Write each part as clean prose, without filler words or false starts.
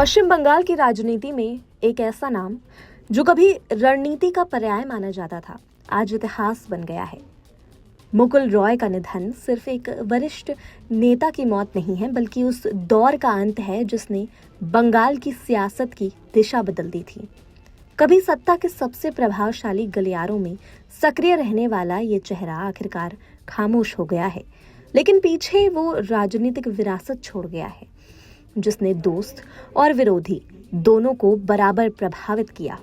पश्चिम बंगाल की राजनीति में एक ऐसा नाम जो कभी रणनीति का पर्याय माना जाता था, आज इतिहास बन गया है। मुकुल रॉय का निधन सिर्फ एक वरिष्ठ नेता की मौत नहीं है, बल्कि उस दौर का अंत है जिसने बंगाल की सियासत की दिशा बदल दी थी। कभी सत्ता के सबसे प्रभावशाली गलियारों में सक्रिय रहने वाला ये चेहरा आखिरकार खामोश हो गया है, लेकिन पीछे वो राजनीतिक विरासत छोड़ गया है जिसने दोस्त और विरोधी दोनों को बराबर प्रभावित किया।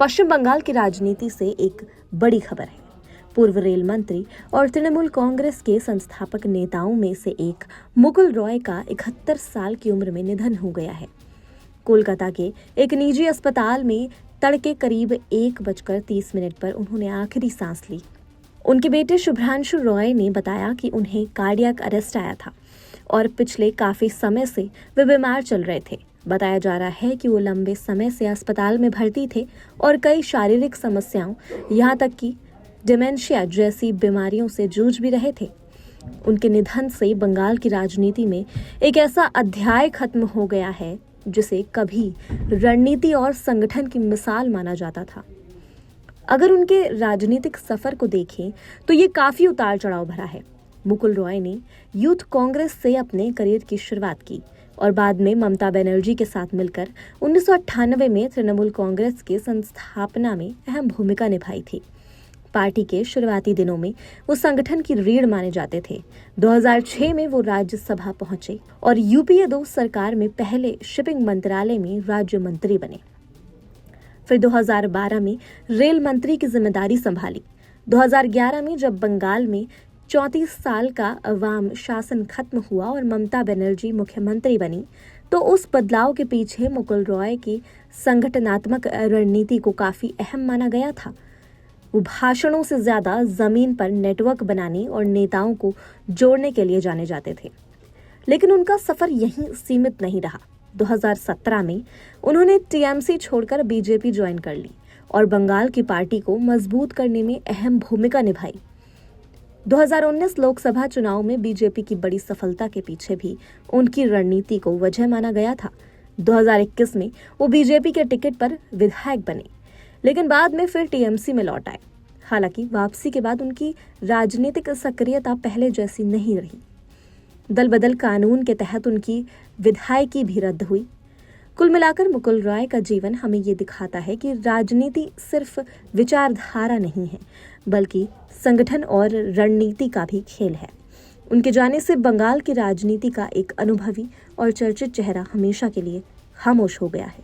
पश्चिम बंगाल की राजनीति से एक बड़ी खबर है। पूर्व रेल मंत्री और तृणमूल कांग्रेस के संस्थापक नेताओं में से एक मुकुल रॉय का 71 साल की उम्र में निधन हो गया है। कोलकाता के एक निजी अस्पताल में तड़के करीब 1:30 पर उन्होंने आखिरी सांस ली। उनके बेटे शुभ्रांशु रॉय ने बताया कि उन्हें कार्डियक अरेस्ट आया था और पिछले काफी समय से वे बीमार चल रहे थे। बताया जा रहा है कि वो लंबे समय से अस्पताल में भर्ती थे और कई शारीरिक समस्याओं, यहाँ तक कि डिमेंशिया जैसी बीमारियों से जूझ भी रहे थे। उनके निधन से बंगाल की राजनीति में एक ऐसा अध्याय खत्म हो गया है जिसे कभी रणनीति और संगठन की मिसाल माना जाता था। अगर उनके राजनीतिक सफर को देखें तो ये काफी उतार चढ़ाव भरा है। मुकुल रॉय ने यूथ कांग्रेस से अपने करियर की शुरुआत की और बाद में ममता बनर्जी के साथ मिलकर 1998 में तृणमूल कांग्रेस के संस्थापना में अहम भूमिका निभाई थी। पार्टी के शुरुआती दिनों में वो संगठन की रीढ़ माने जाते थे। 2006 में वो राज्यसभा पहुंचे और यूपीए 2 सरकार में पहले शिपिंग मंत्रालय में राज्य मंत्री बने। फिर 2012 में रेल मंत्री की जिम्मेदारी संभाली। 2011 में जब बंगाल में 34 साल का अवाम शासन खत्म हुआ और ममता बनर्जी मुख्यमंत्री बनी, तो उस बदलाव के पीछे मुकुल रॉय की संगठनात्मक रणनीति को काफी अहम माना गया था। वो भाषणों से ज्यादा जमीन पर नेटवर्क बनाने और नेताओं को जोड़ने के लिए जाने जाते थे। लेकिन उनका सफर यहीं सीमित नहीं रहा। 2017 में उन्होंने टीएमसी छोड़कर बीजेपी ज्वाइन कर ली और बंगाल की पार्टी को मजबूत करने में अहम भूमिका निभाई। 2019 लोकसभा चुनाव में बीजेपी की बड़ी सफलता के पीछे भी उनकी रणनीति को वजह माना गया था। 2021 में वो बीजेपी के टिकट पर विधायक बने, लेकिन बाद में फिर टीएमसी में लौट आए। हालांकि वापसी के बाद उनकी राजनीतिक सक्रियता पहले जैसी नहीं रही। दल बदल कानून के तहत उनकी विधायकी भी रद्द हुई। कुल मिलाकर मुकुल रॉय का जीवन हमें ये दिखाता है कि राजनीति सिर्फ विचारधारा नहीं है, बल्कि संगठन और रणनीति का भी खेल है। उनके जाने से बंगाल की राजनीति का एक अनुभवी और चर्चित चेहरा हमेशा के लिए खामोश हो गया है।